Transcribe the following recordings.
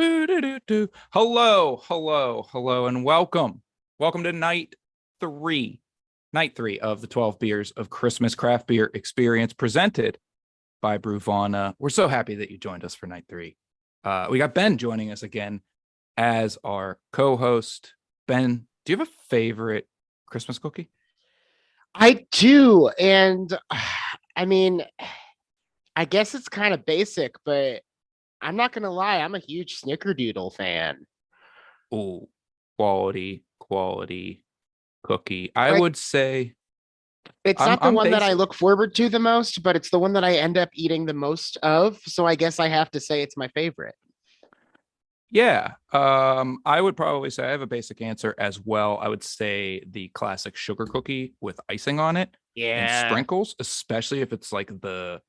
Boo-doo-doo-doo. Hello, and welcome to night three of the 12 beers of Christmas craft beer experience presented by Brewvana. We're so happy that you joined us for night three. We got Ben joining us again as our co-host. Ben, do you have a favorite Christmas cookie? I do. And I mean, I guess it's kind of basic, but I'm not going to lie. I'm a huge Snickerdoodle fan. Oh, quality cookie. I Like, would say it's I'm not the I'm one that I basic. look forward to the most, but it's the one that I end up eating the most of. So I guess I have to say it's my favorite. Yeah, I would probably say I have a basic answer as well. I would say the classic sugar cookie with icing on it and Yeah. sprinkles, especially if it's like the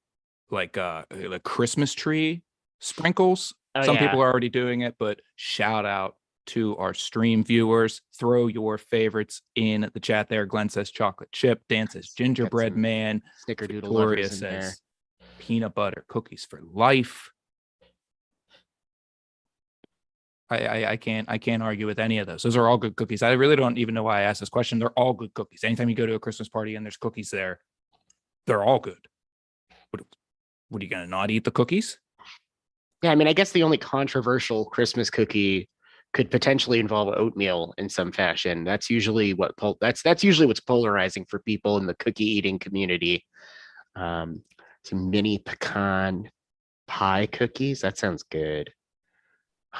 Christmas tree sprinkles. Oh, Some people yeah. are already doing it, but shout out to our stream viewers. Throw your favorites in the chat there. Glenn says chocolate chip, Dan says Got gingerbread some man, Snickerdoodle Victoria lovers in there. says peanut butter cookies for life. I can't argue with any of those. Those are all good cookies. I really don't even know why I asked this question. They're all good cookies. Anytime you go to a Christmas party and there's cookies there, they're all good. What are you gonna not eat the cookies? Yeah, I mean, I guess the only controversial Christmas cookie could potentially involve oatmeal in some fashion. That's usually what's polarizing for people in the cookie eating community. Um, some mini pecan pie cookies. That sounds good.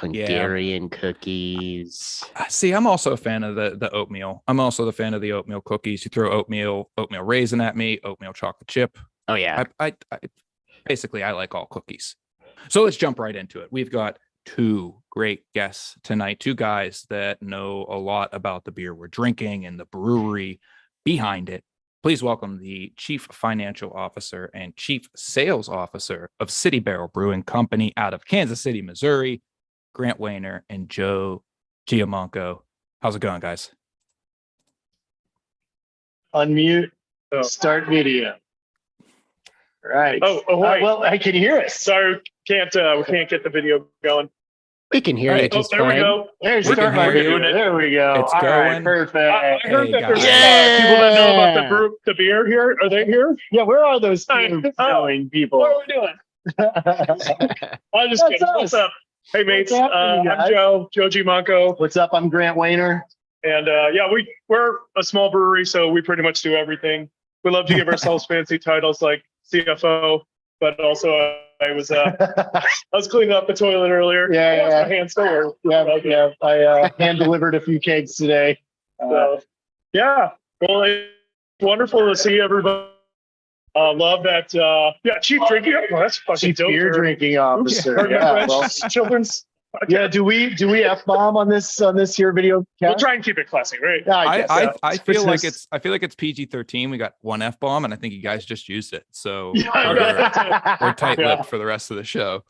Yeah. Hungarian cookies. See, I'm also a fan of the oatmeal. I'm also the fan of the oatmeal cookies. You throw oatmeal raisin at me, oatmeal chocolate chip. Oh yeah. I basically I like all cookies. So let's jump right into it. We've got two great guests tonight, two guys that know a lot about the beer we're drinking and the brewery behind it. Please welcome the Chief Financial Officer and Chief Sales Officer of City Barrel Brewing Company out of Kansas City, Missouri, Grant Wayner and Joe Giamanco. How's it going, guys? Unmute, start video. Right. Wait. Well, can you hear us? Sorry, we can't get the video going. We can hear Hey, you Oh, just there we fine. go. There's We can start my hear you. video. There we go. It's All right, going. perfect. I heard Hey, that there's guys. people that know about Yeah. the beer here. Are they here? Yeah, where are those Hi. two knowing people? What are we doing? I'm just That's kidding. us. What's up? Hey, mates. What's happening, I'm guys? Joe Giamanco. What's up? I'm Grant Wayner. And yeah, we're a small brewery, so we pretty much do everything. We love to give ourselves fancy titles like CFO, but also I was cleaning up the toilet earlier. Yeah. My hand still works. Yeah. I hand delivered a few cakes today. So, yeah, well, it's wonderful to see everybody. Love that. Yeah, Chief Drinking. Well, that's fucking Chief dope. beer drinking officer. Yeah, Well, children's. yeah. Do we F-bomb on this here video? We'll Cast? try and keep it classy, right? Yeah, I guess. I feel like Christmas- it's PG-13. We got one F-bomb, and I think you guys just used it. So Yeah. we're tight-lipped Yeah. for the rest of the show.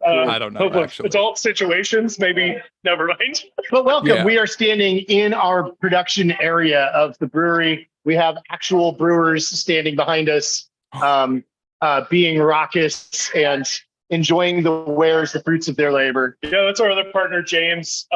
I don't know, Hope of actually. Adult situations, maybe. Never mind. But welcome. Yeah. We are standing in our production area of the brewery. We have actual brewers standing behind us, being raucous and enjoying the wares, the fruits of their labor. Yeah, that's our other partner, James.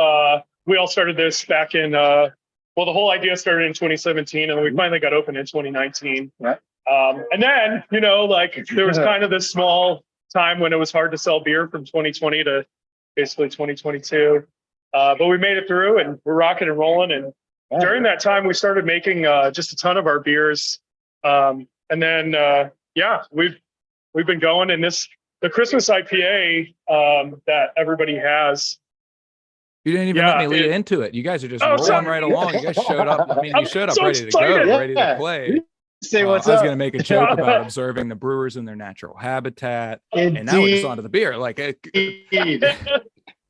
We all started this back in. The whole idea started in 2017, and we finally got open in 2019. Right. And then, there was kind of this small time when it was hard to sell beer from 2020 to basically 2022. But we made it through, and we're rocking and rolling. And during that time, we started making just a ton of our beers. And then, we've been going. And the Christmas IPA that everybody has. You didn't even let me lead into it. You guys are just rolling sorry. right along. You guys showed up. I mean, you I'm showed up so ready to excited. go, ready to Yeah. play. Say what's I was up. going to make a joke about observing the brewers in their natural habitat, and now we're just onto the beer. Like,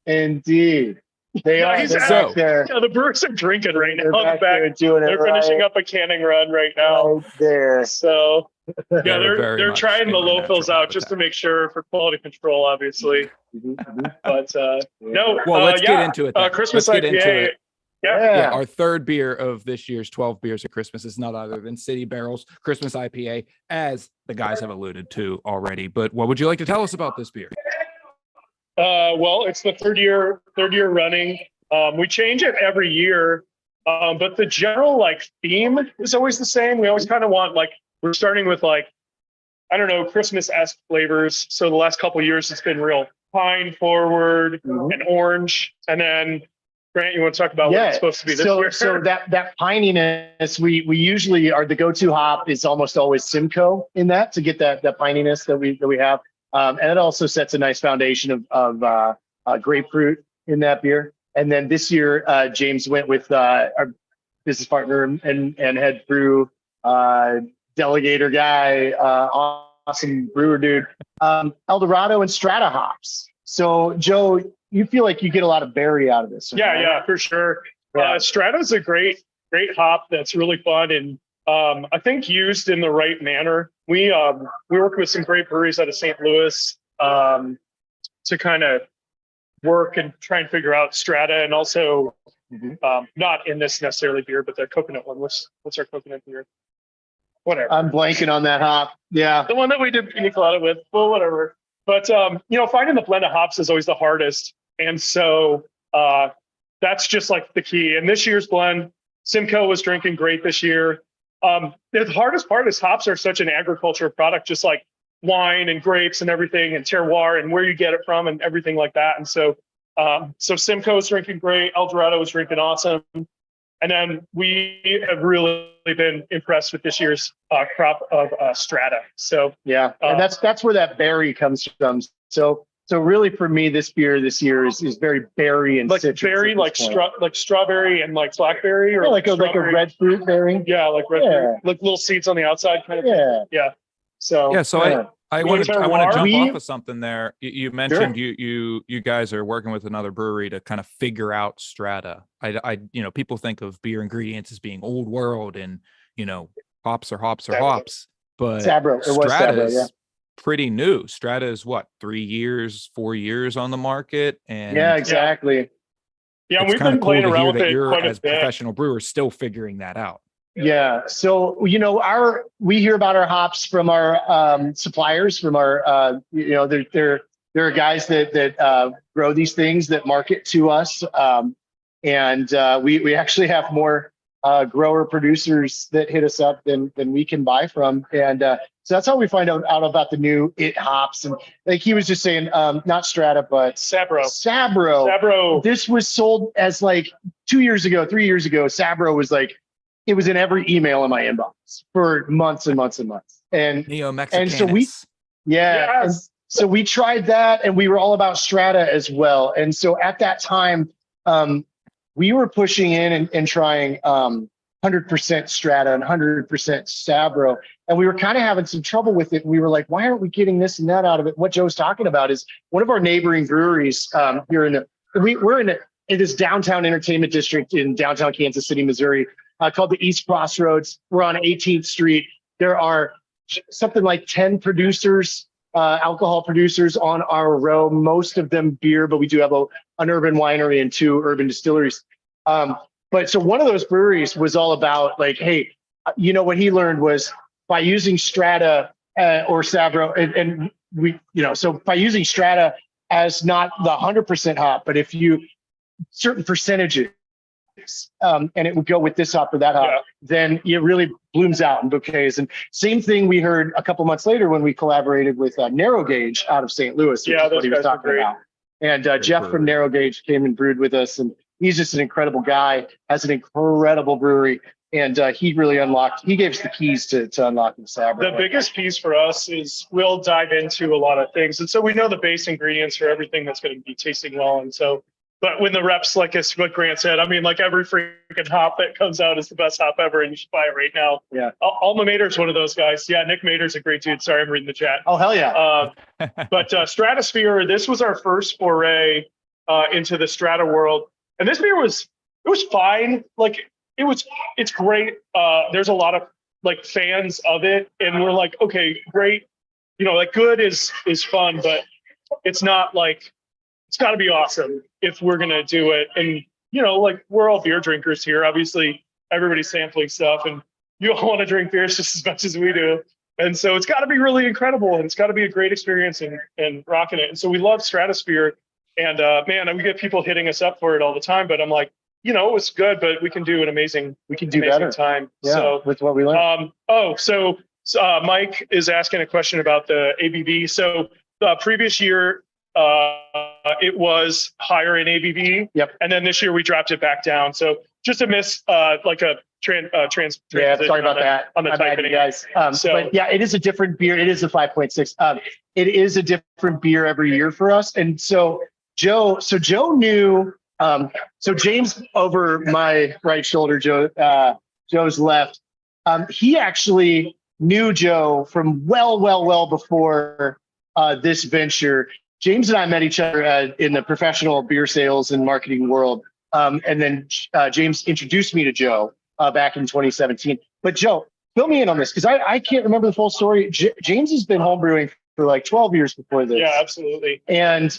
Indeed. They Yeah, are. he's They're so- back there. Yeah, the brewers are drinking right They're now. back there doing it They're finishing right up a canning run right now. Right there. So yeah, They're very they're much trying in the their low fills natural out just to habitat. make sure for quality control, obviously. But no. Well, let's get into it then. Christmas Let's get IPA. into it. Yeah. Yeah, our third beer of this year's 12 beers at Christmas is not other than City Barrel's Christmas IPA, as the guys have alluded to already. But what would you like to tell us about this beer? Well, it's the third year running. We change it every year, but the general like theme is always the same. We always kind of want like we're starting with like I don't know Christmas-esque flavors. So the last couple of years it's been real pine forward and orange, and then Grant, you want to talk about what it's supposed to be this year? So that pininess, we usually are the go-to hop is almost always Simcoe in that to get that pininess that we have. And it also sets a nice foundation of grapefruit in that beer. And then this year, James went with our business partner and head brew delegator guy, awesome brewer dude, Eldorado and Strata hops. So Joe, you feel like you get a lot of berry out of this. Right? Yeah, for sure. Yeah. Strata's a great hop that's really fun and I think used in the right manner. We work with some great breweries out of St. Louis to kind of work and try and figure out Strata and also not in this necessarily beer, but the coconut one. What's our coconut beer? Whatever. I'm blanking on that hop. Yeah. The one that we did pina colada with. Well, whatever. But finding the blend of hops is always the hardest. And so that's just like the key. And this year's blend, Simcoe was drinking great this year. The hardest part is hops are such an agriculture product, just like wine and grapes and everything and terroir and where you get it from and everything like that. And so Simcoe was drinking great. Eldorado was drinking awesome. And then we have really been impressed with this year's crop of Strata. So yeah, and that's where that berry comes from. So really for me, this beer this year is very berry and like citrus. Berry, like strawberry and like blackberry, or like a red fruit berry. Yeah, like red fruit, like little seeds on the outside, kind of. Yeah, yeah. So I want to jump off of something there. You mentioned Sure. you guys are working with another brewery to kind of figure out Strata. I people think of beer ingredients as being old world and hops are hops, but Sabro. It was Strata Sabro, yeah. is pretty new. Strata is what, 3 years, 4 years on the market, and Yeah, exactly. Yeah, it's we've been cool playing to around hear with that it you're quite a as bit. professional brewers still figuring that out. Yeah. So, we hear about our hops from our suppliers, from our, there are guys that grow these things that market to us. And we actually have more grower producers that hit us up than we can buy from. And so that's how we find out about the new hops. And like he was just saying, not Strata, but Sabro. This was sold as like 3 years ago, Sabro was like, it was in every email in my inbox for months and months and months. And Neo-Mexicanus. And so we tried that and we were all about Strata as well. And so at that time, we were pushing in and trying 100% Strata and 100% Sabro. And we were kind of having some trouble with it. We were like, why aren't we getting this and that out of it? What Joe's talking about is one of our neighboring breweries here we're in this downtown entertainment district in downtown Kansas City, Missouri, called the East Crossroads. We're on 18th Street. There are something like 10 producers, alcohol producers on our row, most of them beer, but we do have an urban winery and 2 urban distilleries. But so one of those breweries was all about like, hey, what he learned was by using Strata or Sabro, and we, so by using Strata as not the 100% hop, but if you certain percentages, and it would go with this hop or that hop, then it really blooms out in bouquets. And same thing we heard a couple months later when we collaborated with Narrow Gauge out of St. Louis, which is what he was talking about. And Jeff from Narrow Gauge came and brewed with us, and he's just an incredible guy, has an incredible brewery, and he really he gave us the keys to unlocking the Sabro. The biggest piece for us is we'll dive into a lot of things. And so we know the base ingredients for everything that's going to be tasting well. And so, but when the reps, like what Grant said, I mean, like every freaking hop that comes out is the best hop ever, and you should buy it right now. Yeah. Alma Mater's one of those guys. Yeah, Nick Mater's a great dude. Sorry, I'm reading the chat. Oh, hell yeah. But Stratosphere, this was our first foray into the Strata world. And this beer was fine. Like it's great. There's a lot of like fans of it, and we're like, okay, great. Like good is fun, but it's not like, it's got to be awesome if we're going to do it. And, like we're all beer drinkers here. Obviously, everybody's sampling stuff and you all want to drink beers just as much as we do. And so it's got to be really incredible and it's got to be a great experience and rocking it. And so we love Stratosphere. And man, we get people hitting us up for it all the time, but I'm like, you know, it was good, but we can do an amazing, We can do amazing better. time. Yeah, So, with what we learned. so Mike is asking a question about the ABV. So the previous year, it was higher in ABV. Yep. And then this year we dropped it back down. So just to miss like a trans. Yeah, transition sorry about on that. on the My bad, typing. you guys. So- But yeah, it is a different beer. It is a 5.6. It is a different beer every year for us. And so Joe knew. So James over my right shoulder, Joe's left. He actually knew Joe from well before this venture. James and I met each other in the professional beer sales and marketing world. And then James introduced me to Joe back in 2017. But Joe, fill me in on this because I can't remember the full story. James has been homebrewing for like 12 years before this. Yeah, absolutely. And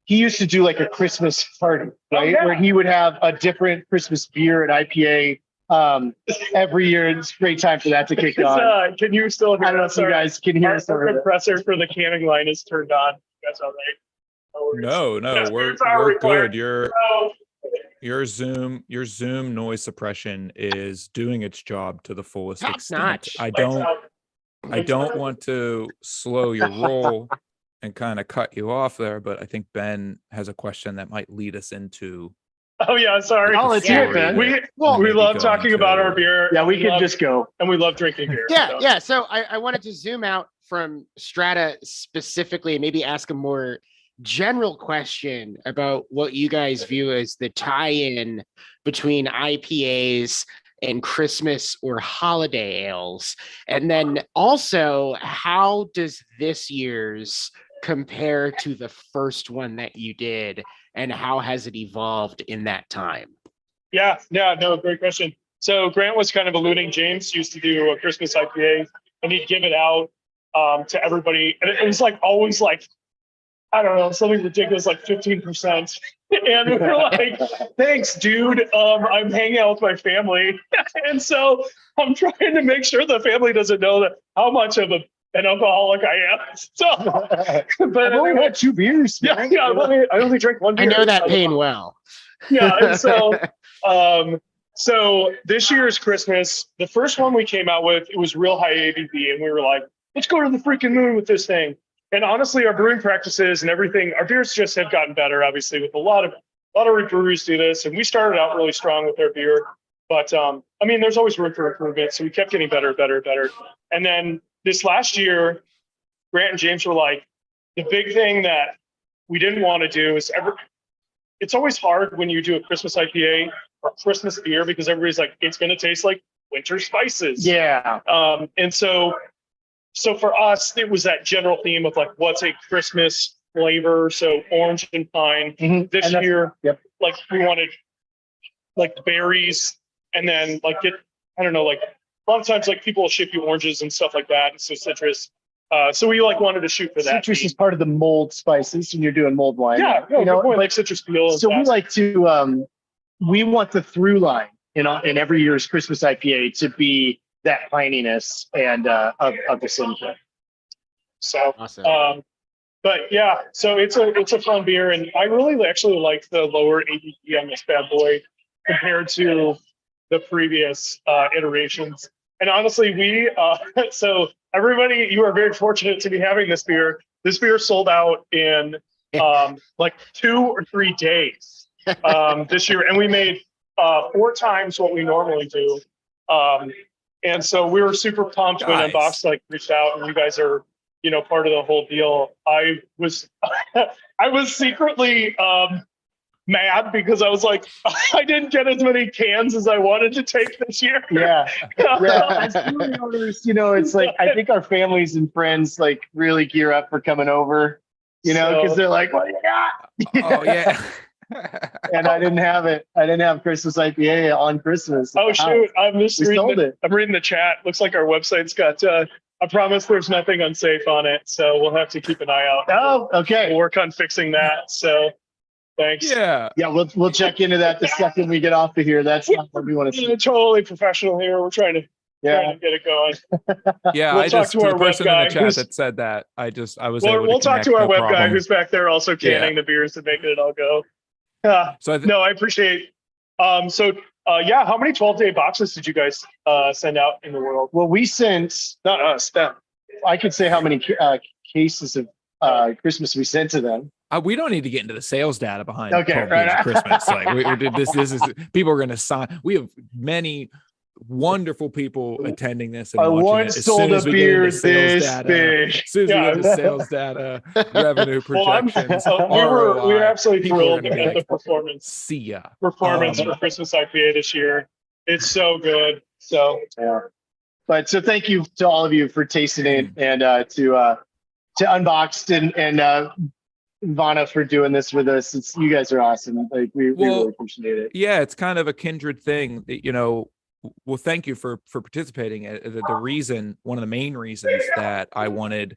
he used to do like a Christmas party, right? yeah. Where he would have a different Christmas beer and IPA every year. It's a great time for that to kick on. Can you still hear I don't know us? if you guys can hear us Our over there. compressor for the canning line is turned on. That's all right. worries. No, Yes, we're it's our required- good. Your Oh, your Zoom noise suppression is doing its job to the fullest Top extent. notch. I lights don't out. I don't want to slow your roll and kind of cut you off there, but I think Ben has a question that might lead us into Oh yeah, sorry. Oh, let's hear it, Ben. We maybe love going talking about our to- beer. Yeah, we and can love- just go. and we love drinking beer. Yeah, so. yeah. So I wanted to zoom out from Strata specifically and maybe ask a more general question about what you guys view as the tie-in between IPAs and Christmas or holiday ales. And then also, how does this year's compare to the first one that you did, and how has it evolved in that time? Yeah, no, great question. So Grant was kind of alluding, James used to do a Christmas IPA and he'd give it out to everybody. And it was like always like, I don't know, something ridiculous like 15%. And we were like, thanks, dude. I'm hanging out with my family. And so I'm trying to make sure the family doesn't know that how much of an alcoholic I am. So, but I've only had 2 beers. yeah, I only drink one I beer. know that pain well. Yeah, and so so this year's Christmas, the first one we came out with, it was real high ABV, and we were like, let's go to the freaking moon with this thing. And honestly, our brewing practices and everything, our beers just have gotten better, obviously, with a lot of breweries do this. And we started out really strong with our beer, but I mean, there's always room for improvement. So we kept getting better. And then this last year, Grant and James were like, the big thing that we didn't want to do is it's always hard when you do a Christmas IPA or Christmas beer because everybody's like, it's going to taste like winter spices. Yeah. And so for us, it was that general theme of like, what's a Christmas flavor? So orange and pine. Mhm. This And that's- year, yep. like we wanted like berries and then like I don't know, like a lot of times like people will ship you oranges and stuff like that. So citrus. So we like wanted to shoot for that. Citrus theme. is part of the mold spices when you're doing mold wine. Yeah, no, you know, good point, but- like citrus peel. and so we stuff. like to we want the through line in every year's Christmas IPA to be that pininess and of the Simcoe. So Awesome. but yeah, so it's a fun beer, and I really actually like the lower ABV on this bad boy compared to the previous iterations. And honestly, we so everybody, you are very fortunate to be having this beer. This beer sold out in like 2 or 3 days this year, and we made 4 times what we normally do. And so we were super pumped when Guys. Unboxed like reached out, and you guys are, you know, part of the whole deal. I was secretly mad because I was like, I didn't get as many cans as I wanted to take this year. Yeah. As brewery owners, you know, it's like I think our families and friends like really gear up for coming over, you know, because So- they're like, what do you got? Oh yeah. And I didn't have it. I didn't have Christmas IPA on Christmas. at Oh the house. shoot! I'm just We reading. sold it. I'm reading the chat. Looks like our website's got. I promise there's nothing unsafe on it, so we'll have to keep an eye out. Oh, okay. We'll work on fixing that. So, thanks. Yeah. Yeah, we'll check into that the second we get off of here. That's not what we want to see. Totally professional here. We're trying to trying to get it going. Yeah, We'll I talk just to to our the web person in guy the chat who's- that said that. I was Well, able to we'll talk connect, to our no web guy problem. who's back there also canning the beers and making it all go. So No, I appreciate. Yeah, how many 12-day boxes did you guys send out in the world? Well, we sent, Not us, them. I could say how many cases of Christmas we sent to them. we don't need to get into the sales data behind Okay, 12 right. Days of Christmas. Like we did this is people are going to sign. We have many wonderful people attending this and I watching it. once As sold soon a as we get beer into sales this data, big. as soon as we Yeah. get into sales data, revenue Well, projections, we were ROI, absolutely people are thrilled gonna be at the like, performance see ya. for Christmas IPA this year. It's so good. So Yeah. But so thank you to all of you for tasting it and to Unboxed and Vana for doing this with us. You guys are awesome. Like we really appreciate it. Yeah, it's kind of a kindred thing that, well, thank you for participating. The reason, one of the main reasons that I wanted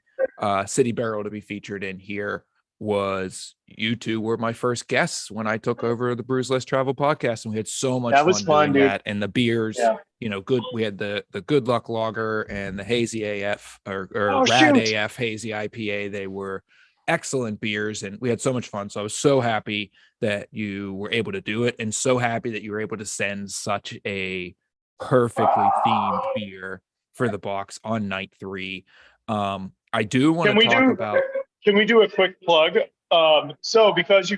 City Barrel to be featured in here was you two were my first guests when I took over the Brews Less Travel podcast, and we had so much fun doing that. And the beers, good. We had the Good Luck Lager and the Hazy AF or Rad AF Hazy IPA. They were excellent beers, and we had so much fun. So I was so happy that you were able to do it, and so happy that you were able to send such a perfectly themed beer for the box on night 3. I do want to talk about. Can we do a quick plug? So because you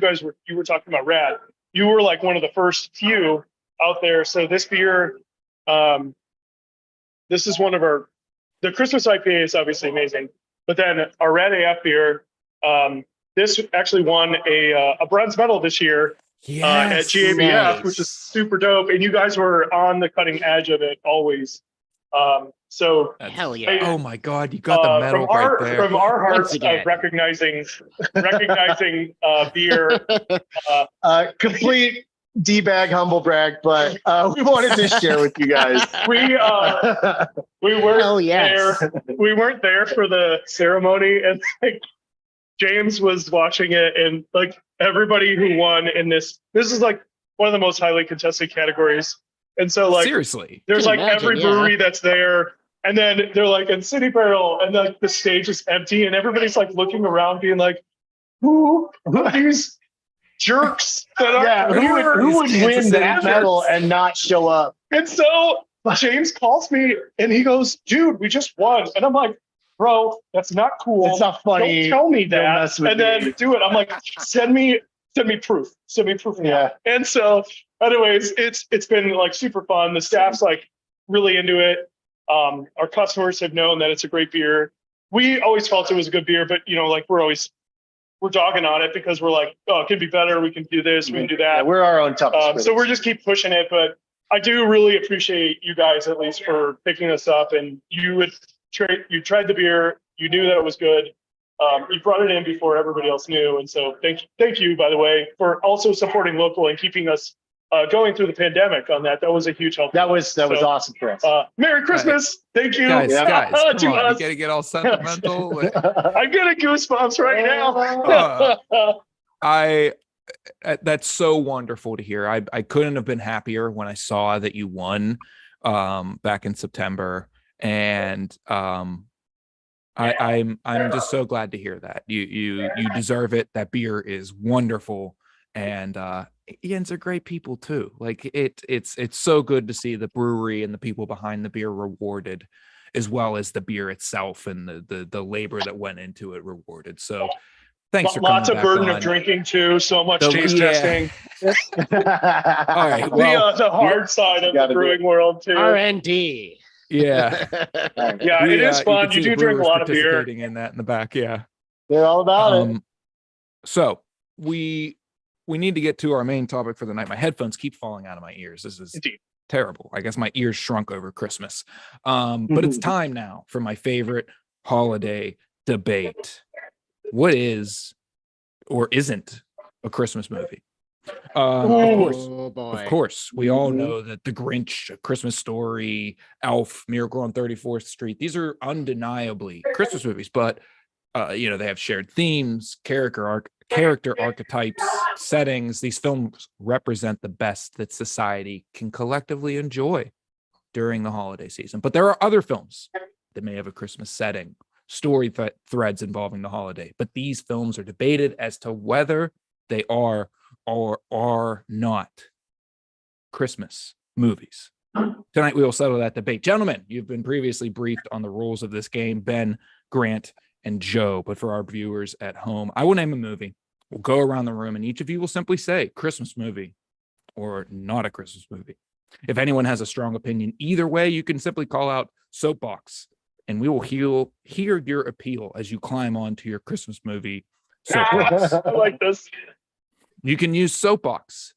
were talking about Rad, you were like one of the first few out there. So this beer, this is one of the Christmas IPA is obviously amazing, but then our Rad AF beer, this actually won a bronze medal this year at GABF, which is super dope. And you guys were on the cutting edge of it always. So hell yeah. Oh my God, you got the medal right there. From our hearts again. of recognizing beer. Complete D-bag humble brag, but we wanted to share with you guys. We Hell weren't yes. there. We weren't there for the ceremony, and like James was watching it, and like everybody who won in this is like one of the most highly contested categories. And so like Seriously, there's like imagine, every brewery that's there, and then they're like in City Barrel, and like the stage is empty, and everybody's like looking around, being like, "Who are these jerks that are here?" who would Kansas win City that medal and not show up? And so James calls me, and he goes, "Dude, we just won," and I'm like, "Bro, that's not cool. It's not funny. Don't tell me Don't that." mess with And then me. do it. I'm like, send me proof. Send me proof. Now. Yeah. And so, anyways, it's been like super fun. The staff's like really into it. Our customers have known that it's a great beer. We always felt it was a good beer, but like we're dogging on it because we're like, oh, it can be better. We can do this. We can do that. Yeah, we're our own toughest critics. So we're just keep pushing it. But I do really appreciate you guys at least for picking us up. And you tried the beer. You knew that it was good. You brought it in before everybody else knew. And so thank you, by the way, for also supporting local and keeping us going through the pandemic on that. That was a huge help. That was awesome for us. Merry Christmas. Thank you. guys, come To on, you us. gotta get all sentimental. I'm getting goosebumps right now. That's so wonderful to hear. I couldn't have been happier when I saw that you won back in September, and I'm just so glad to hear that. You deserve it. That beer is wonderful, and Ian's are great people too. Like it's so good to see the brewery and the people behind the beer rewarded, as well as the beer itself and the labor that went into it rewarded. So thanks for coming lots of back burden on. of drinking too. So much The- taste yeah. testing. All right, well, The hard side of the gotta do brewing world too. R&D. yeah, Yeah, it is fun. can You see do the drink a brewers lot of beer. participating in that in the back. Yeah. They're all about it. So we need to get to our main topic for the night. My headphones keep falling out of my ears. This is Indeed. terrible. I guess my ears shrunk over Christmas. But it's time now for my favorite holiday debate. What is or isn't a Christmas movie? Of course. Oh boy. Of course, we all know that The Grinch, A Christmas Story, Elf, Miracle on 34th Street, these are undeniably Christmas movies, but they have shared themes, character archetypes, settings. These films represent the best that society can collectively enjoy. during the holiday season. But there are other films that may have a Christmas setting, story threads involving the holiday. But these films are debated as to whether they are or are not Christmas movies. Tonight, we will settle that debate. Gentlemen, you've been previously briefed on the rules of this game, Ben, Grant, and Joe. But for our viewers at home, I will name a movie. We'll go around the room, and each of you will simply say Christmas movie or not a Christmas movie. If anyone has a strong opinion either way, you can simply call out soapbox, and we will hear your appeal as you climb onto your Christmas movie soapbox. I like this. You can use soapbox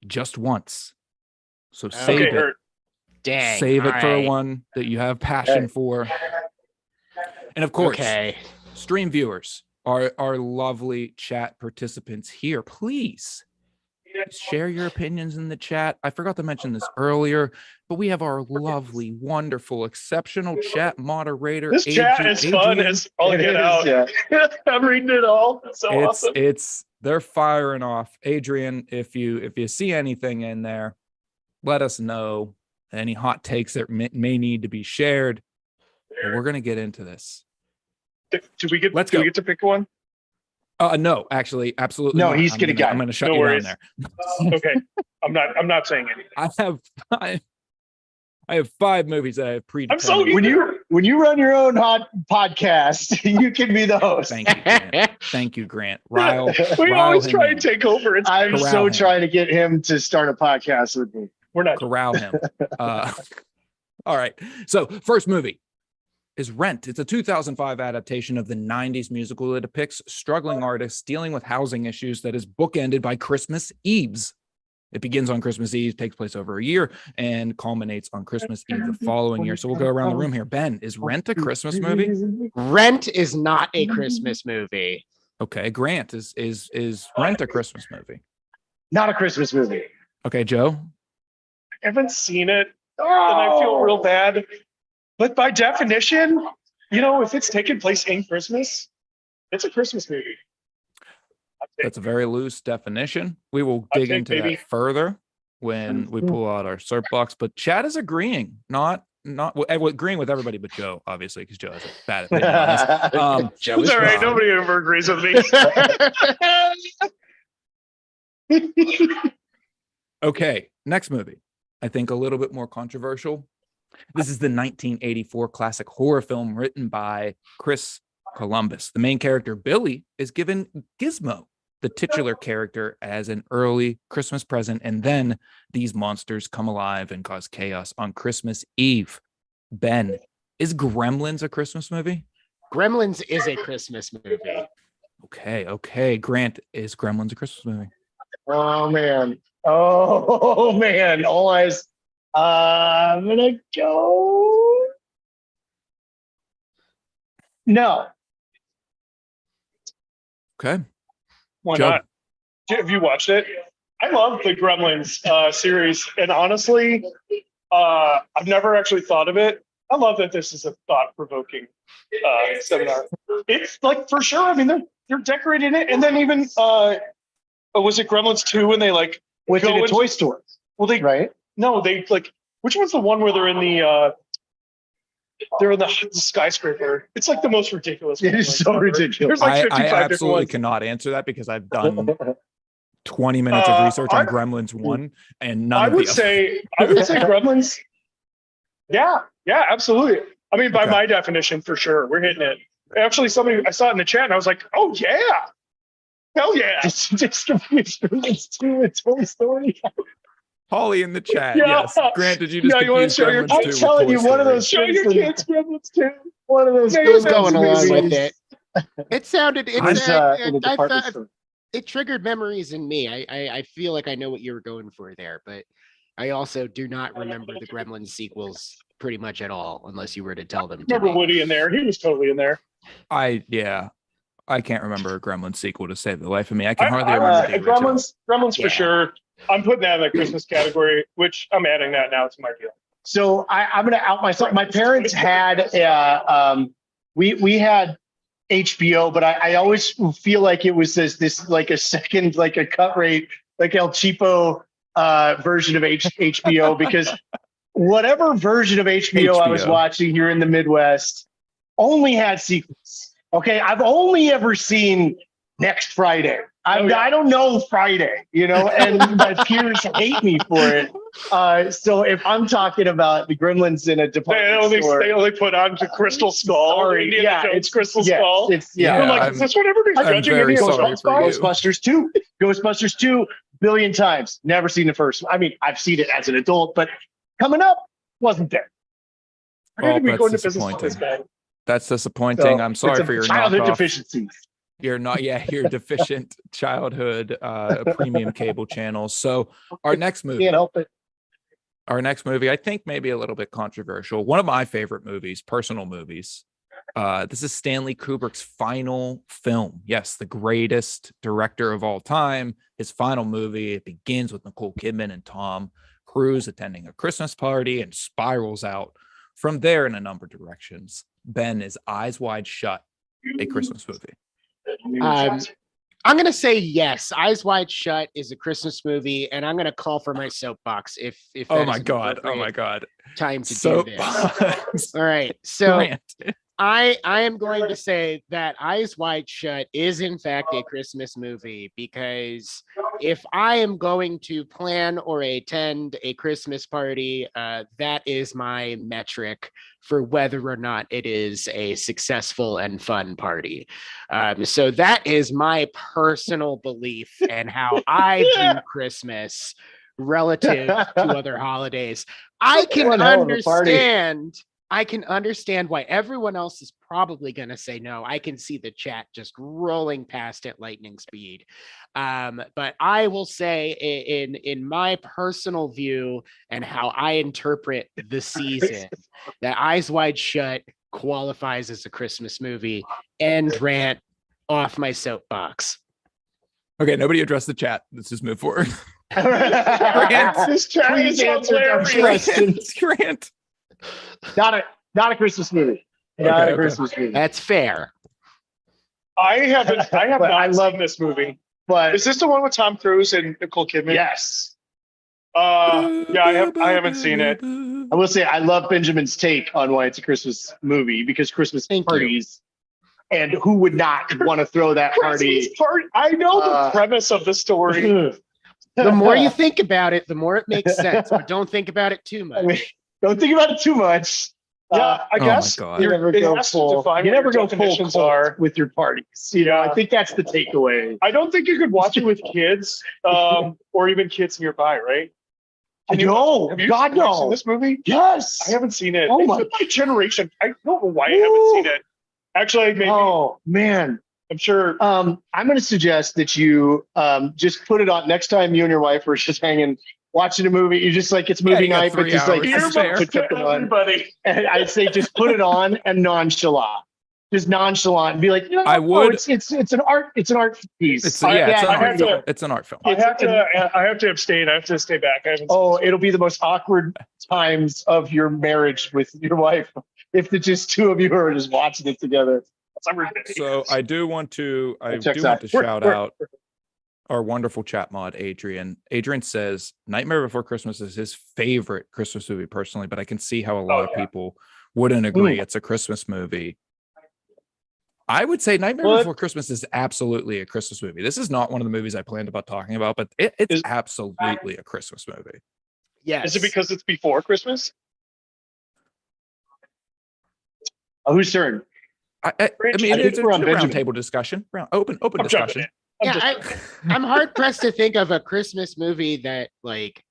just once. So save Okay, it. Hurt. Dang. Save it all for right. one that you have passion for. And of course, Okay. stream viewers, our lovely chat participants here, please share your opinions in the chat. I forgot to mention this earlier, but we have our lovely, wonderful, exceptional chat moderator. This chat is fun Adrian. as all It get is, out. yeah. I'm reading it all. It's so awesome. They're firing off. Adrian, if you see anything in there, let us know. Any hot takes that may need to be shared. But we're gonna get into this. Do we get? Let's do go. we get to pick one? No, actually, absolutely. No, not. he's gonna get it. I'm gonna shut No you worries. down there. Okay. I'm not saying anything. I have five movies that I have predetermined. I'm so When you run your own hot podcast, you can be the host. Thank you, Grant. Thank you, Grant. Rile, We rile always him try in. and take over. It's I'm Corral so him. trying to get him to start a podcast with me. we're not. Corral him. All right. So, first movie is Rent. It's a 2005 adaptation of the 90s musical that depicts struggling artists dealing with housing issues that is bookended by Christmas Eves. It begins on Christmas Eve, takes place over a year, and culminates on Christmas Eve the following year. So we'll go around the room here. Ben, is Rent a Christmas movie? Rent is not a Christmas movie. Okay. Grant, is Rent a Christmas movie? Not a Christmas movie. Okay, Joe. I haven't seen it, and I feel real bad. But by definition, if it's taking place in Christmas, it's a Christmas movie. That's a very loose definition. We will Hot dig take, into baby. that further when we pull out our soapbox. But Chad is agreeing, not agreeing with everybody but Joe, obviously, because Joe has a bad opinion on this. Joe It's is all right. wrong. Nobody ever agrees with me. Okay, next movie. I think a little bit more controversial. This is the 1984 classic horror film written by Chris Columbus. The main character, Billy, is given Gizmo, the titular character, as an early Christmas present, and then these monsters come alive and cause chaos on Christmas Eve. Ben, is Gremlins a Christmas movie? Gremlins is a Christmas movie. Okay. Grant, is Gremlins a Christmas movie? Oh man. All eyes. I'm gonna go. No. Okay. Why Joe. not? Have you watched it? I love the Gremlins series, and honestly, I've never actually thought of it. I love that this is a thought-provoking seminar. It's like for sure. I mean, they're decorating it, and then even was it Gremlins 2 when they like Within go a into- toy store, Well, right? no, they like which one's the one where they're in the skyscraper? It's like the most ridiculous. It one, is like, so ever. ridiculous. There's like I 55 different absolutely ones. cannot answer that because I've done 20 minutes of research on Gremlins 1 and none I of the would others. say Gremlins. Yeah, absolutely. I mean, by Okay. my definition, for sure, we're hitting it. Actually, I saw it in the chat, and I was like, "Oh yeah, hell yeah!" It's Gremlins 2 and Toy Story. Holly in the chat. Yeah. Yes. Grant, did you just Yeah, you wanna confuse show your Gremlins kids? 2 I'm with telling Toy you, one of Story? those Show your kids Gremlins too. One of those. Yeah, Who's Christmas going along with movies. it? It sounded. It, It's, in a department store. it triggered memories in me. I feel like I know what you were going for there, but I also do not remember the Gremlins sequels pretty much at all, unless you were to tell them to Remember me. Woody in there? He was totally in there. I can't remember a Gremlins sequel to save the life of me. I can hardly I remember the original. Gremlins Yeah. for sure. I'm putting that in the Christmas category, which I'm adding that now to my deal. So I'm going to out myself. My parents had we had HBO, but I always feel like it was this like a second, like a cut rate, like El Cheapo version of HBO because whatever version of HBO I was HBO. watching here in the Midwest only had sequels. Okay, I've only ever seen Next Friday. I don't know Friday, and my peers hate me for it. So if I'm talking about the Gremlins in a department store, they only put on to Crystal Skull. Sorry, Indiana yeah, Jones it's Crystal yeah, Skull. it's Yeah, I'm like, I'm- is this what everybody's I'm judging very Indiana sorry Jones for by? you. Ghostbusters 2, Ghostbusters 2, billion times. Never seen the first one. I mean, I've seen it as an adult, but coming up, wasn't there. Why did we that's go into business with this disappointing. guy? That's disappointing. I'm sorry for your childhood knockoff. deficiencies. Your deficient childhood premium cable channels. So our next movie, Can't help it. I think maybe a little bit controversial. One of my favorite movies, personal movies. This is Stanley Kubrick's final film. Yes, the greatest director of all time. His final movie. It begins with Nicole Kidman and Tom Cruise attending a Christmas party and spirals out from there in a number of directions. Ben, is Eyes Wide Shut a Christmas movie? I'm going to say yes. Eyes Wide Shut is a Christmas movie, and I'm going to call for my soapbox if Oh that my is an god! Oh appropriate my god! time to do So this. All right, so I am going to say that Eyes Wide Shut is in fact a Christmas movie, because if I am going to plan or attend a Christmas party, that is my metric for whether or not it is a successful and fun party. So that is my personal belief and how I view Christmas relative to other holidays. I can One hell of a party. understand why everyone else is probably going to say no. I can see the chat just rolling past at lightning speed. But I will say in my personal view and how I interpret the season, that Eyes Wide Shut qualifies as a Christmas movie. End rant, off my soapbox. Okay, nobody address the chat. Let's just move forward. This chat Please is answer hilarious. the question. Grant. Not a Christmas movie. Not Okay, a okay. Christmas movie. That's fair. I have But not I love seen this movie. But Is this the one with Tom Cruise and Nicole Kidman? yes, Yeah, I haven't seen it. I will say I love Benjamin's take on why it's a Christmas movie, because Christmas Thank you. parties, and who would not want to throw that party? Christmas party. I know the premise of the story. The more you think about it, the more it makes sense. But don't think about it too much. I mean, don't think about it too much. Yeah, Oh I guess my God. You never it go has to full. define You what never your go full definitions cult are. with your parties. I think that's the takeaway. I don't think you could watch it with kids, or even kids nearby, right? No, Have you God seen no. this movie? Yes. I haven't seen it. Oh It's my- my generation. I don't know why I haven't seen it. Actually, maybe Oh man. I'm sure. I'm going to suggest that you just put it on next time you and your wife are just hanging, watching a movie. You just like, it's Yeah, movie you got night, but 3 just like hours. just Earbuds put to something on. everybody. And I'd say just put it on and nonchalant. Just nonchalant and be like, I would- It's an art piece. It's I an had art to- film. It's an art film. I have to abstain. I have to stay back. I haven't. Oh, it'll be the most awkward times of your marriage with your wife if the just two of you are just watching it together. So I do want to checks out. shout out our wonderful chat mod, Adrian. Adrian says Nightmare Before Christmas is his favorite Christmas movie personally, but I can see how a lot of people wouldn't agree it's a Christmas movie. I would say Nightmare What? Before Christmas is absolutely a Christmas movie. This is not one of the movies I planned about talking about, but it's Is- absolutely a Christmas movie. Yes. Is it because it's before Christmas? Whose turn? I I mean, think it's a we're on round Benjamin. table discussion, open I'm jumping discussion. in. I'm hard pressed to think of a Christmas movie that like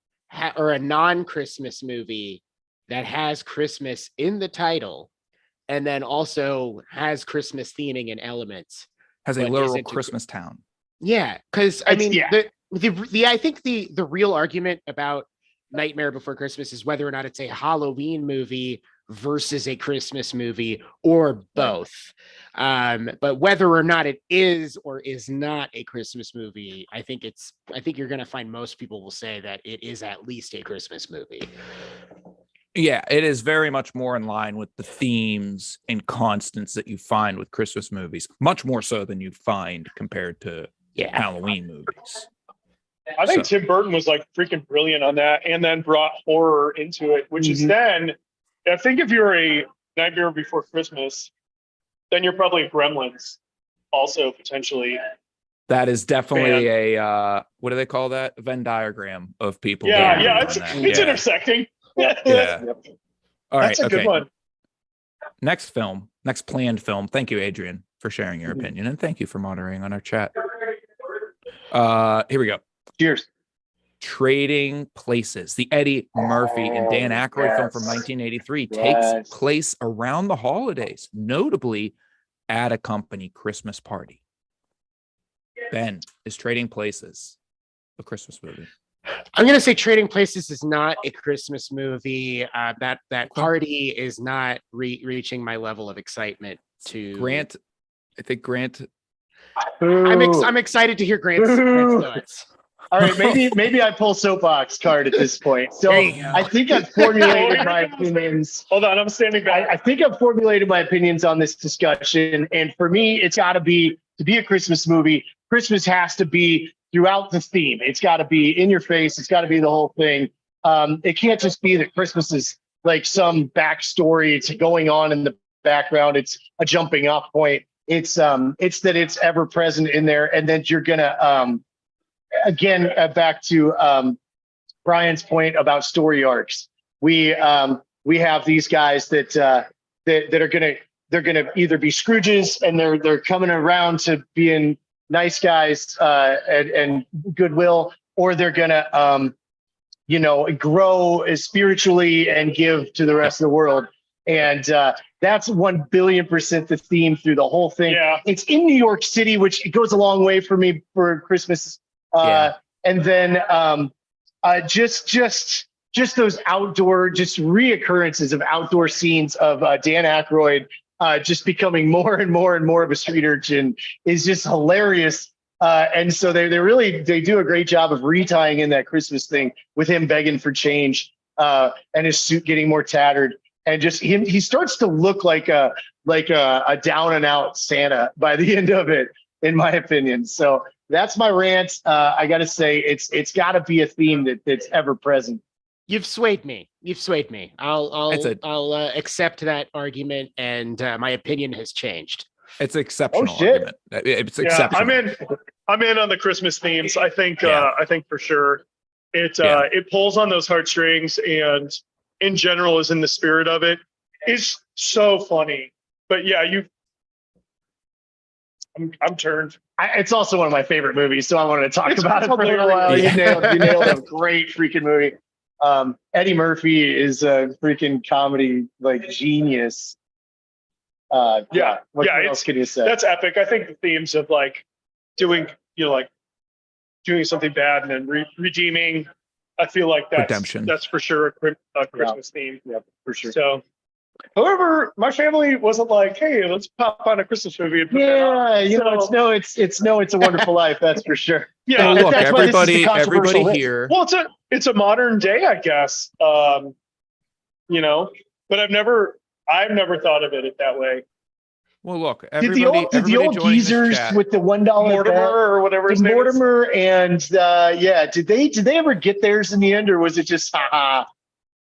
or a non-Christmas movie that has Christmas in the title and then also has Christmas theming and elements. Has a But literal isn't a- Christmas town. Yeah, because I It's- mean yeah. the I think the real argument about Nightmare Before Christmas is whether or not it's a Halloween movie versus a Christmas movie or both. But whether or not it is or is not a Christmas movie, I think you're gonna find most people will say that it is at least a Christmas movie. Yeah, it is very much more in line with the themes and constants that you find with Christmas movies, much more so than you find compared to Yeah. Halloween movies. I think So- Tim Burton was like freaking brilliant on that, and then brought horror into it, which is then. I think if you're a Nightmare Before Christmas, then you're probably a Gremlins, also potentially. That is definitely a what do they call that? A Venn diagram of people. Yeah, that are yeah, doing it's that. it's Yeah. intersecting. Yeah. All right. That's a good okay. one. Next planned film. Thank you, Adrian, for sharing your opinion, and thank you for moderating on our chat. Here we go. Cheers. Trading Places. The Eddie Murphy and Dan Aykroyd film from 1983 Yes. takes place around the holidays, notably at a company Christmas party. Ben, is Trading Places a Christmas movie? I'm gonna say Trading Places is not a Christmas movie. That party is not reaching my level of excitement. To Grant, I think Grant. I'm excited to hear Grant's thoughts. All right, maybe I pull soapbox card at this point. So There you go. I think I've formulated my opinions. Hold on, I'm standing back. I think I've formulated my opinions on this discussion, and for me, it's got to be a Christmas movie. Christmas has to be throughout the theme. It's got to be in your face. It's got to be the whole thing. It can't just be that Christmas is like some backstory. It's going on in the background. It's a jumping off point. It's that it's ever present in there, and then you're gonna again back to Brian's point about story arcs. We have these guys that are gonna either be Scrooges and they're coming around to being nice guys and goodwill, or they're gonna grow spiritually and give to the rest of the world. And that's 1,000,000,000% the theme through the whole thing. Yeah. It's in New York City, which goes a long way for me for Christmas. And then just those outdoor, just reoccurrences of outdoor scenes of Dan Aykroyd just becoming more and more and more of a street urchin is just hilarious. And so they do a great job of retying in that Christmas thing with him begging for change and his suit getting more tattered. And just he starts to look like a down and out Santa by the end of it, in my opinion. So that's my rant. I got to say, it's got to be a theme that's ever present. You've swayed me. I'll It's accept that argument, and my opinion has changed. It's an exceptional shit. argument. It's Yeah, exceptional. I'm in on the Christmas themes. I think Yeah. for sure it Yeah. it pulls on those heartstrings, and in general is in the spirit of it. It's so funny. But yeah, I'm turned. It's also one of my favorite movies, so I wanted to talk It's about it for a little while. hilarious. You nailed a great freaking movie. Eddie Murphy is a freaking comedy like genius. What else can you say? That's epic. I think the themes of like doing something bad and then redeeming. I feel like Redemption. that's for sure a Christmas theme. Yeah, for sure. So, however, my family wasn't like, "Hey, let's pop on a Christmas movie." And put that on." Yeah, it's a Wonderful Life. That's for sure. Yeah, Well, look, that's why this is the everybody controversial list. here. well, it's a modern day, I guess. But I've never thought of it that way. Well, look, Did everybody. the old everybody joining this geezers chat- with the $1 Mortimer bet? or whatever his Did name is. Mortimer and did they ever get theirs in the end, or was it just haha,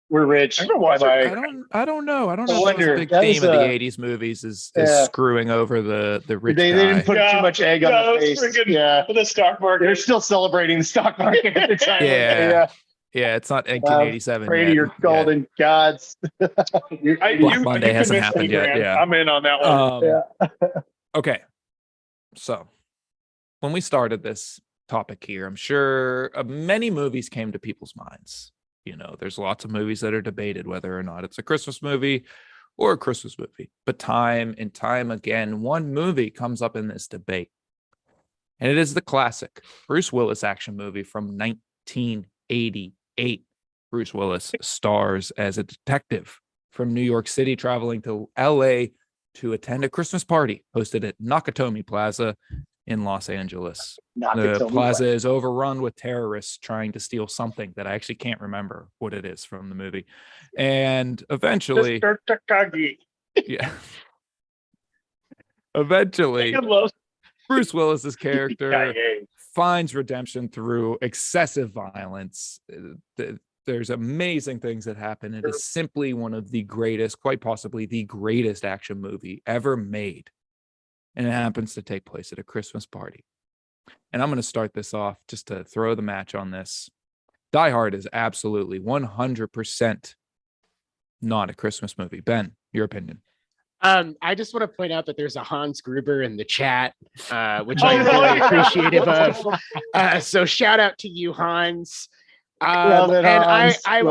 we're rich? I don't watch it. Bye-bye. I don't know. I don't I know. If that was wonder. a big That theme was of the a- '80s movies is Yeah. screwing over the rich They guy. didn't put Yeah. too much egg Yeah, on the that's face. freaking- Yeah, For the stock market. they're still celebrating the stock market at the time. Yeah. Yeah, it's not 1987 Pray yet. to your Yeah. golden gods. Black Monday hasn't convinced me, happened yet, Grant. yeah. I'm in on that one. Okay. So when we started this topic here, I'm sure many movies came to people's minds. There's lots of movies that are debated whether or not it's a Christmas movie or a Christmas movie. But time and time again, one movie comes up in this debate. And it is the classic Bruce Willis action movie from 1988. Bruce Willis stars as a detective from New York City traveling to LA to attend a Christmas party hosted at Nakatomi Plaza in Los Angeles. The plaza is overrun with terrorists trying to steal something that I actually can't remember what it is from the movie. And eventually, Mr. Takagi. yeah. Eventually, I love Bruce Willis's character Takagi. finds redemption through excessive violence. There's amazing things that happen. It is simply one of the greatest, quite possibly the greatest action movie ever made. And it happens to take place at a Christmas party. And I'm going to start this off just to throw the match on this. Die Hard is absolutely 100% not a Christmas movie. Ben, your opinion? I just want to point out that there's a Hans Gruber in the chat, which I'm really appreciative of. So shout out to you, Hans. Love it, and Hans. I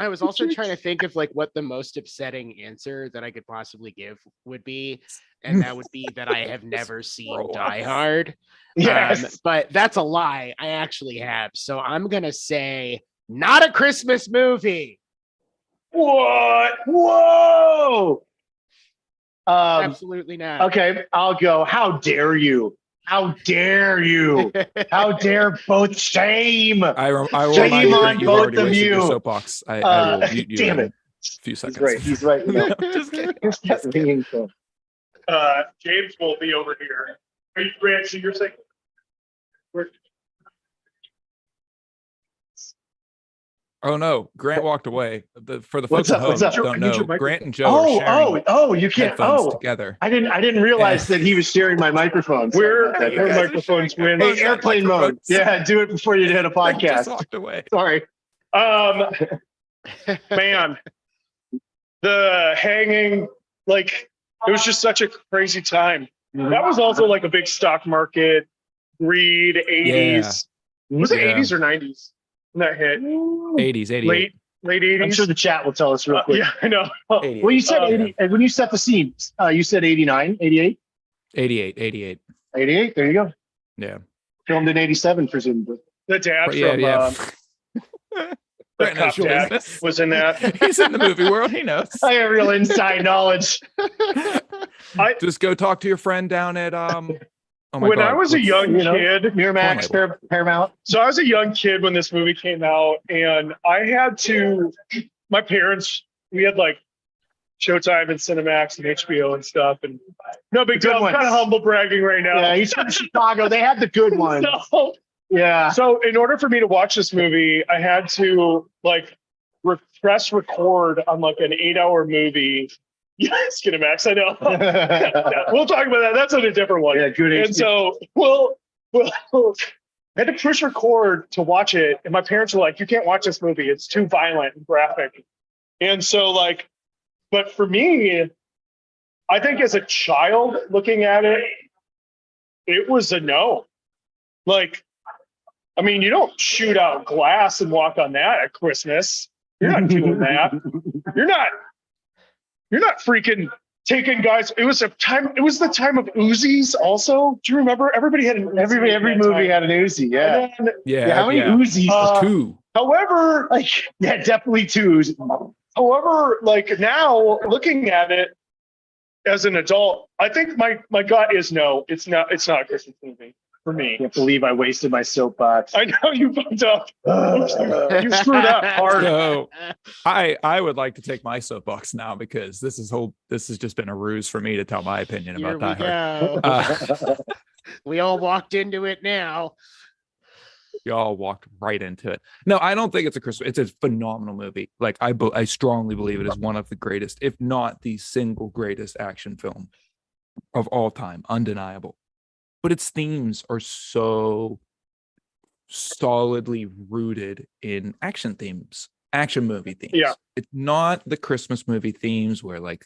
was also trying to think of like what the most upsetting answer that I could possibly give would be, and that would be that I have never seen Die Hard. Yes. But that's a lie. I actually have. So I'm gonna say not a Christmas movie. What? Whoa. Absolutely not. Okay, I'll go. How dare you? How dare you? How dare both shame? I will Shame remind you, on Grant, you've both already of wasted your you. soapbox. I will mute you Damn in it. a few seconds. He's right. No. Just kidding. Here's that ringing phone. James will be over here. Are you Grant? So you're saying? Oh no, Grant walked away. For the What's folks at up? home What's up? that don't I need your know, microphone. Grant and Joe are sharing You can't. headphones together. I didn't realize that he was sharing my microphone. Where You our guys are microphones sharing win? Hey, airplane mode. Microphones. Yeah, do it before you hit a Grant just podcast. walked away. Sorry. Man, the hanging, like, it was just such a crazy time. That was also like a big stock market, greed, 80s. Was it Yeah. 80s or 90s? When that hit? 80s, 88. Late 80s? I'm sure the chat will tell us real quick. Yeah, I know. 88. Well, you said Oh, 80, and when you set the scene, you said 89, 88, 88. 88. There you go. Yeah. Filmed in 87, presumably. The dad Yeah, from yeah. the Grant cop knows dad business. was in that. He's in the movie world. He knows. I have real inside knowledge. Just go talk to your friend down at oh my When God, I was a what's- young You know, kid, Miramax, Paramount. so I was a young kid when this movie came out, and I had to, my parents, we had like Showtime and Cinemax and HBO and stuff, and no big Good deal. I'm ones. kind of humble bragging right now. Yeah, he's from Chicago. They had the good ones. So, Yeah. so in order for me to watch this movie, I had to like press record on like an 8-hour movie. Yes, Cinemax, I know. We'll talk about that. That's on a different one. Yeah, good. And so, well, I had to push record to watch it, and my parents were like, "You can't watch this movie; it's too violent and graphic." And so, like, but for me, I think as a child looking at it, it was a no. Like, I mean, you don't shoot out glass and walk on that at Christmas. You're not doing that. You're not freaking taking guys. It was a time. It was the time of Uzis. Also, do you remember? Everybody had an Uzi every at that movie time. had an Uzi. Yeah. And then, Yeah, Yeah, how many Uzis? two. however, Yeah, definitely twos. however, like now looking at it as an adult, I think my gut is no. It's not. It's not a Christmas movie for I me. can't believe I wasted my soapbox. I know you fucked up. You screwed up hard. So I would like to take my soapbox now because this has just been a ruse for me to tell my opinion Here about we Die Hard. go. We all walked into it now. Y'all walked right into it. No, I don't think it's a Christmas. It's a phenomenal movie. Like I strongly believe it is one of the greatest, if not the single greatest action film of all time, undeniable. But its themes are so solidly rooted in action themes, action movie themes. Yeah. It's not the Christmas movie themes where like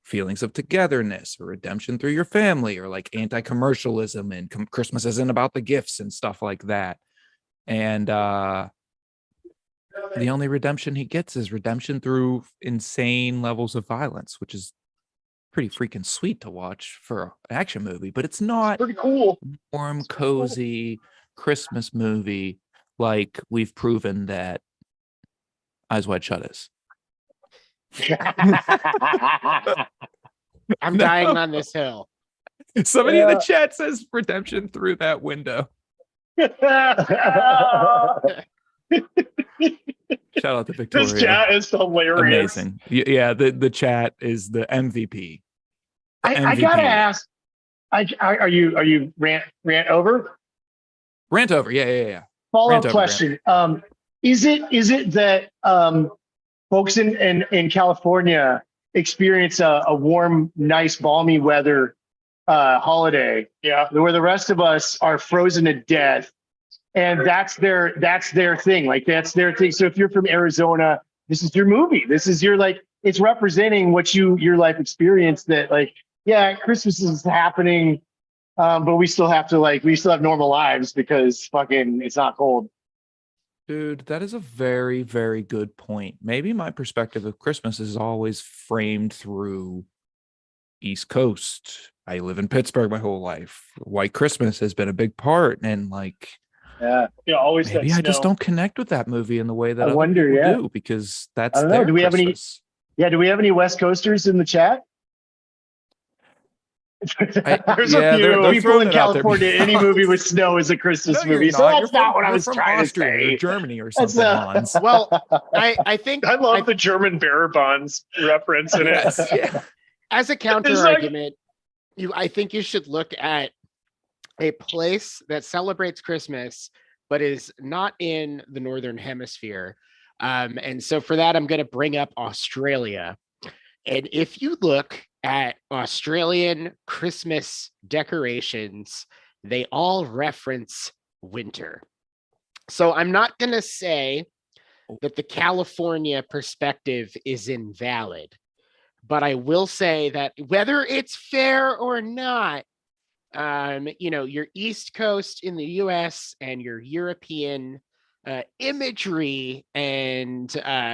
feelings of togetherness or redemption through your family or like anti-commercialism and Christmas isn't about the gifts and stuff like that. And the only redemption he gets is redemption through insane levels of violence, which is pretty freaking sweet to watch for an action movie, but it's not Pretty cool. warm, cozy Christmas movie like we've proven that Eyes Wide Shut is. I'm dying on this hill. Somebody in the chat says redemption through that window. Shout out to Victoria. This chat is hilarious. Amazing. Yeah, the chat is the MVP. I MVP. gotta ask. Are you rant over? Rant over. Yeah. Follow Rant up over, question. Is it that folks in California experience a warm, nice, balmy weather holiday, Yeah. where the rest of us are frozen to death, and that's their thing. Like that's their thing. So if you're from Arizona, this is your movie. This is your like. It's representing what your life experience. That like, yeah, Christmas is happening, but we still have normal lives because fucking it's not cold. Dude, that is a very, very good point. Maybe my perspective of Christmas is always framed through East Coast. I live in Pittsburgh my whole life. White Christmas has been a big part, and like Yeah. Yeah. Always maybe that I just snow. don't connect with that movie in the way that I other wonder, people yeah. do, because that's I don't know. their Do we have any- Christmas. Yeah. Do we have any West Coasters in the chat? There's Yeah, a few they're People throwing in it out there California, any because- movie with snow is a Christmas No, you're movie. So not. that's You're not from- what I you're was from trying Austria to or say. Germany or That's something, a- Hans. Well, I think I love the German bearer bonds reference in it. Yes, yeah. as a counter It's like- argument, I think you should look at a place that celebrates Christmas but is not in the northern hemisphere. And so for that, I'm going to bring up Australia. And if you look at Australian Christmas decorations, they all reference winter. So I'm not going to say that the California perspective is invalid, but I will say that whether it's fair or not, your East Coast in the US and your European imagery and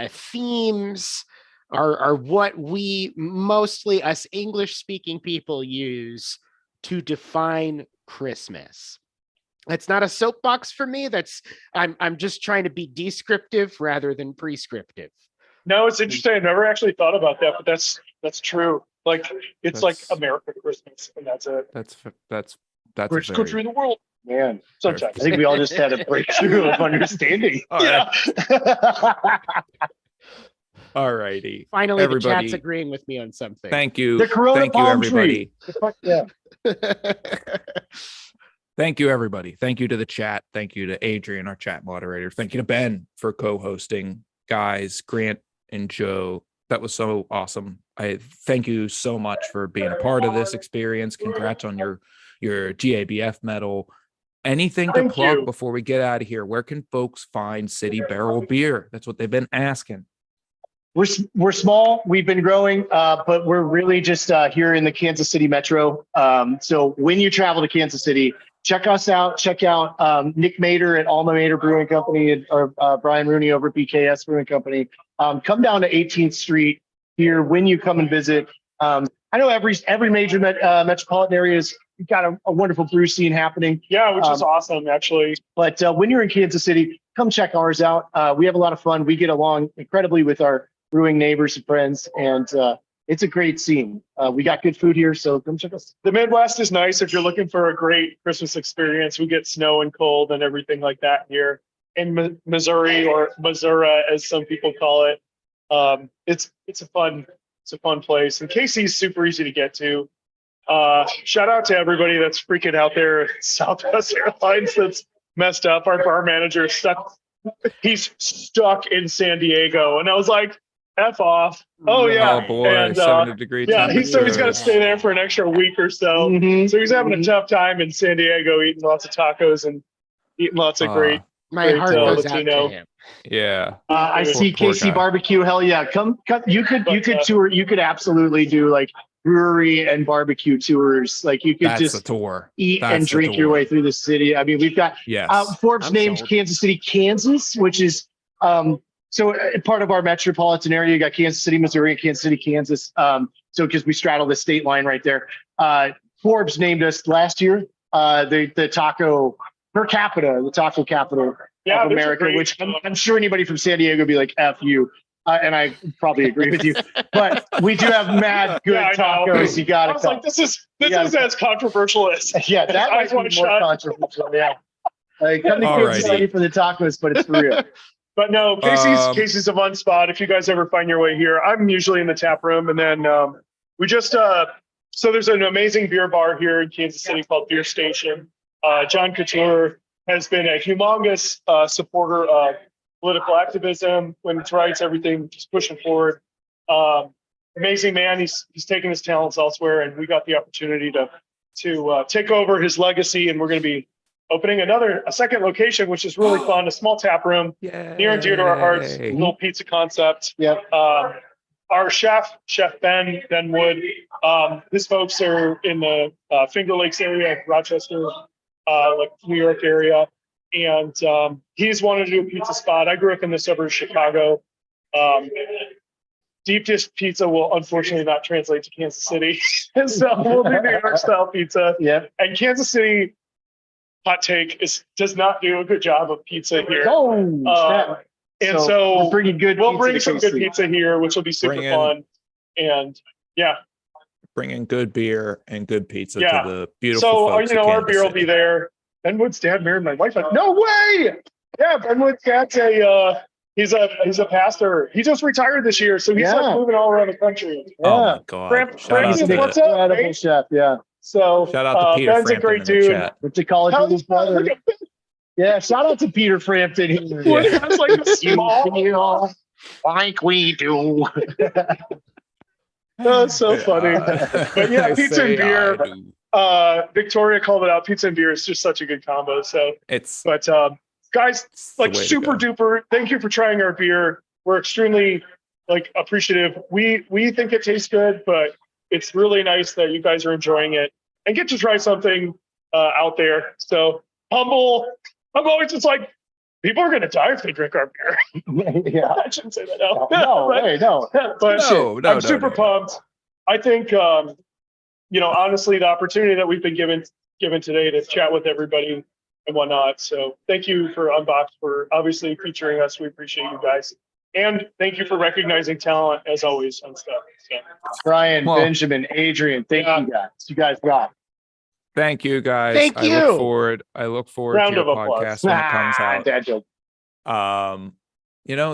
themes are what we mostly, us English speaking people, use to define Christmas. That's not a soapbox for me. I'm just trying to be descriptive rather than prescriptive. No, it's interesting. I've never actually thought about that, but that's true. Like it's like That's- American Christmas, and that's it. That's Greatest very- country in the world. Man, Sometimes. I think we all just had a breakthrough of understanding. All right. Yeah. All righty. Finally, the Everybody- chat's agreeing with me on something. Thank you. The Corona Thank you, palm everybody. tree. Yeah. Thank you, everybody. Thank you to the chat. Thank you to Adrian, our chat moderator. Thank you to Ben for co-hosting. Guys, Grant and Joe, that was so awesome. I thank you so much for being a part of this experience. Congrats on your GABF medal. Anything to Thank plug you. before we get out of here? Where can folks find City Barrel Beer? That's what they've been asking. We're small. We've been growing, but we're really just here in the Kansas City metro. So when you travel to Kansas City, check us out. Check out Nick Mader at Alma Mader Brewing Company, or Brian Rooney over at BKS Brewing Company. Come down to 18th Street here when you come and visit. I know every major metropolitan area's got a wonderful brew scene happening. Yeah, which is awesome, actually. But when you're in Kansas City, come check ours out. We have a lot of fun. We get along incredibly with our brewing neighbors and friends, and it's a great scene. We got good food here, so come check us. The Midwest is nice if you're looking for a great Christmas experience. We get snow and cold and everything like that here in Missouri, or Missouri as some people call it. It's a fun place, and KC's super easy to get to. Shout out to everybody that's freaking out there at Southwest Airlines that's messed up. Our bar manager he's stuck in San Diego, and I was like, F off. Oh yeah. Oh boy, And, 70-degree yeah, he's got to temperature. stay there for an extra week or so. Mhm. So he's having a tough time in San Diego, eating lots of tacos and eating lots of great. My Great, heart goes out Latino. to him. Yeah. I Poor- see poor KC guy. Barbecue. Hell yeah. Come. You could tour. You could absolutely do like brewery and barbecue tours. Like you could That's the just tour. eat That's and the drink your tour. way through the city. I mean, we've got Yes. Forbes I'm named sold. Kansas City, Kansas, which is part of our metropolitan area. You got Kansas City, Missouri, and Kansas City, Kansas. So because we straddle the state line right there. Forbes named us last year the taco per capita, the taco capital Yeah, of there's a America, great- which I'm sure anybody from San Diego would be like, F you. And I probably agree with you. But we do have mad good Yeah, I know. tacos. You got I to was come. like, this is Yeah. as controversial as. Yeah, that I might just be more want shot. controversial. Yeah. Come to Kansas Alrighty. City for the tacos, but it's for real. But no, Casey's a fun spot. If you guys ever find your way here, I'm usually in the tap room, and then we just So there's an amazing beer bar here in Kansas City called Beer Station. John Couture has been a humongous supporter of political activism, women's rights, everything, just pushing forward. Amazing man. He's taken his talents elsewhere, and we got the opportunity to take over his legacy. And we're going to be opening a second location, which is really fun. A small tap room, near and dear to our hearts. A little pizza concept. Yep. Our chef Ben Wood. His folks are in the Finger Lakes area, Rochester, like New York area, and he's wanted to do a pizza spot. I grew up in the suburbs of Chicago. Deep dish pizza will unfortunately not translate to Kansas City, so we'll do New York style pizza. Yeah. And Kansas City, hot take, does not do a good job of pizza here. Oh, And so we're bringing good. we'll pizza bring to some Kansas good City. pizza here, which will be super Bring in- fun. And yeah, Bring in good beer and good pizza Yeah. to the beautiful so folks of our Kansas beer will be City. there. Ben Wood's dad married my wife. No way! Yeah, Ben Wood's dad's he's a pastor. He just retired this year, so he's Yeah. like moving all around the country. Oh Yeah. my god! Fran- Shout out He's Frankie, an to what's up, incredible mate? chef. Yeah. So shout out to Peter Ben's a Frampton great in the dude. chat. Went to college Hell with his yeah, brother. look at Ben. Yeah. Shout out to Peter Frampton. Wood has like a small. feel like we do. Oh, it's so funny. But yeah, I pizza say and beer. I do. Victoria called it out. Pizza and beer is just such a good combo. So, It's but guys, it's the like way to super go. duper, thank you for trying our beer. We're extremely like appreciative. We think it tastes good, but it's really nice that you guys are enjoying it and get to try something out there. So humble. I'm always just like, people are gonna die if they drink our beer. Yeah. I shouldn't say that now. No. But- Hey, no. but No, I'm super pumped. I think, honestly, the opportunity that we've been given today to chat with everybody and whatnot. So thank you for Unbox for obviously featuring us. We appreciate you guys. And thank you for recognizing talent as always on stuff. So, Brian, Well- Benjamin, Adrian, thank you guys. You guys rock. Thank you guys. Thank I you. look forward Round to your of applause. podcast when it comes out. Dad joke.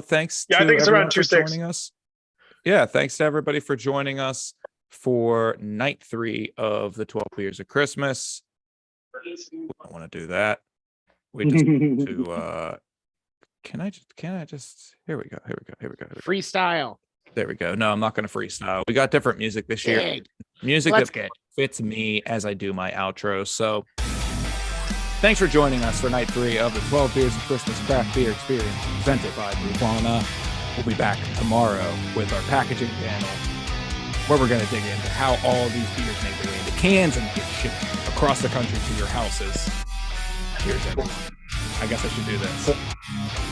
Thanks Yeah, I to think it's around everyone for 2-6. joining us. Yeah, thanks to everybody for joining us for night 3 of the 12 Beers of Christmas. I want to do that. We just to can I just here we go. Freestyle. There we go. No, I'm not gonna freestyle. We got different music this year. Dang. Music That's that good. fits me as I do my outro. So thanks for joining us for night 3 of the 12 Beers of Christmas Craft Beer Experience presented by Brewpana. We'll be back tomorrow with our packaging panel where we're going to dig into how all these beers make their way into cans and get shipped across the country to your houses. Cheers, everyone. I guess I should do this.